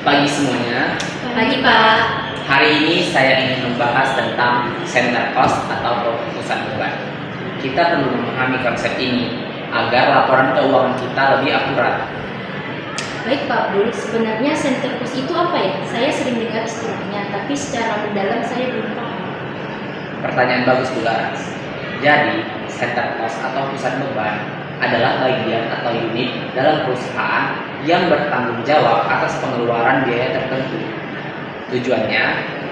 Pagi semuanya. Pagi Pak. Hari ini saya ingin membahas tentang center cost atau pusat beban. Kita perlu memahami konsep ini agar laporan keuangan kita lebih akurat. Baik Pak Abdul, sebenarnya center cost itu apa ya? Saya sering dengar istilahnya, tapi secara mendalam saya belum paham. Pertanyaan bagus Bu Laras. Jadi, center cost atau pusat beban adalah bagian atau unit dalam perusahaan yang bertanggung jawab atas pengeluaran biaya tertentu. Tujuannya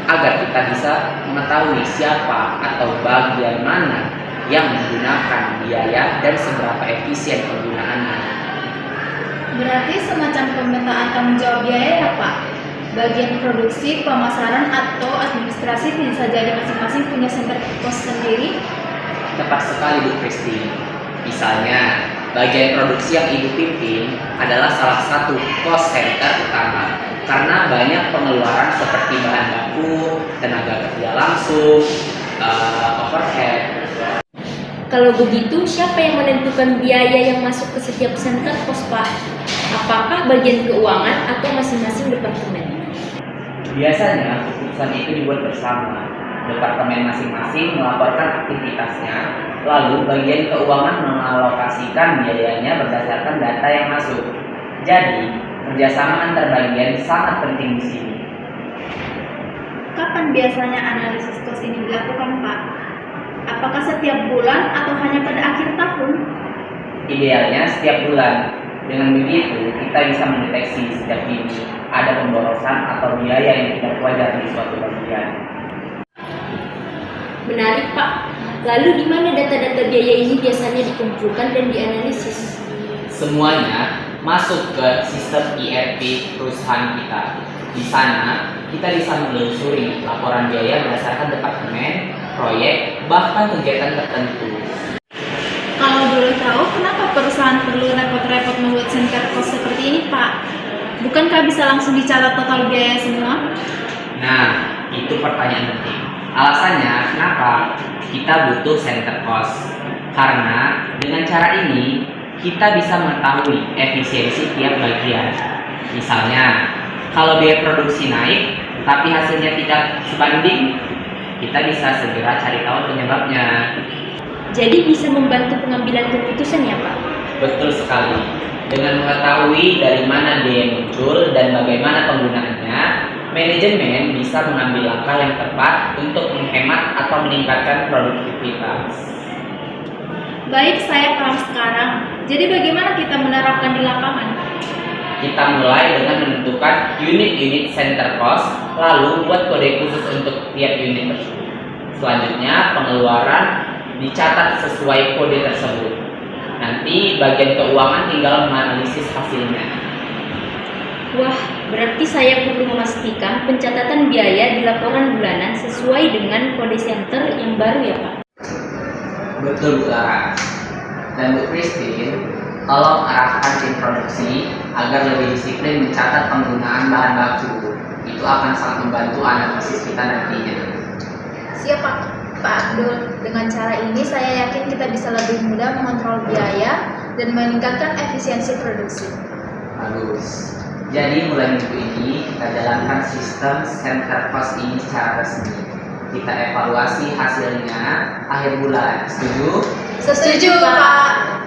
agar kita bisa mengetahui siapa atau bagian mana yang menggunakan biaya dan seberapa efisien penggunaannya. Berarti semacam pemetaan tanggung jawab biaya ya Pak? Bagian produksi, pemasaran, atau administrasi bisa jadi masing-masing punya center cost sendiri? Tepat sekali Bu Kristi. Misalnya, bagian produksi yang Ibu pimpin adalah salah satu cost center utama karena banyak pengeluaran seperti bahan baku, tenaga kerja langsung, overhead. Kalau begitu, siapa yang menentukan biaya yang masuk ke setiap center cost, Pak? Apakah bagian keuangan atau masing-masing departemen? Biasanya keputusan itu dibuat bersama. Departemen masing-masing melaporkan aktivitasnya, lalu bagian keuangan mengalokasikan biayanya berdasarkan data yang masuk. Jadi, kerjasama antar bagian sangat penting di sini. Kapan biasanya analisis cost ini dilakukan Pak? Apakah setiap bulan atau hanya pada akhir tahun? Idealnya setiap bulan. Dengan begitu, kita bisa mendeteksi sejak dini ada pemborosan atau biaya yang tidak wajar di suatu bagian. Menarik, Pak. Lalu di mana data-data biaya ini biasanya dikumpulkan dan dianalisis? Semuanya masuk ke sistem ERP perusahaan kita. Di sana, kita bisa menelusuri laporan biaya berdasarkan departemen, proyek, bahkan kegiatan tertentu. Kalau boleh tahu, kenapa perusahaan perlu repot-repot membuat center cost seperti ini, Pak? Bukankah bisa langsung dicatat total biaya semua? Nah, itu pertanyaan penting. Alasannya kenapa kita butuh center cost? Karena dengan cara ini, kita bisa mengetahui efisiensi tiap bagian. Misalnya, kalau biaya produksi naik, tapi hasilnya tidak sebanding, kita bisa segera cari tahu penyebabnya. Jadi bisa membantu pengambilan keputusan ya, Pak? Betul sekali. Dengan mengetahui dari mana biaya muncul dan bagaimana penggunaannya, manajemen bisa mengambil langkah yang tepat untuk menghemat atau meningkatkan produktivitas. Baik, saya paham sekarang. Jadi bagaimana kita menerapkan di lapangan? Kita mulai dengan menentukan unit-unit center cost, lalu buat kode khusus untuk tiap unit tersebut. Selanjutnya, pengeluaran dicatat sesuai kode tersebut. Nanti bagian keuangan tinggal menganalisis hasilnya. Wah, berarti saya perlu memastikan pencatatan biaya di laporan bulanan sesuai dengan kode center yang baru ya, Pak? Betul Bu Laras. Dan Bu Christine, tolong arahkan tim produksi agar lebih disiplin mencatat penggunaan bahan baku. Itu akan sangat membantu analisis kita nantinya. Siap Pak Abdul, dengan cara ini saya yakin kita bisa lebih mudah mengontrol biaya dan meningkatkan efisiensi produksi. Bagus. Jadi mulai minggu ini kita jalankan sistem center cost ini secara resmi. Kita evaluasi hasilnya akhir bulan. Setuju? Setuju Pak.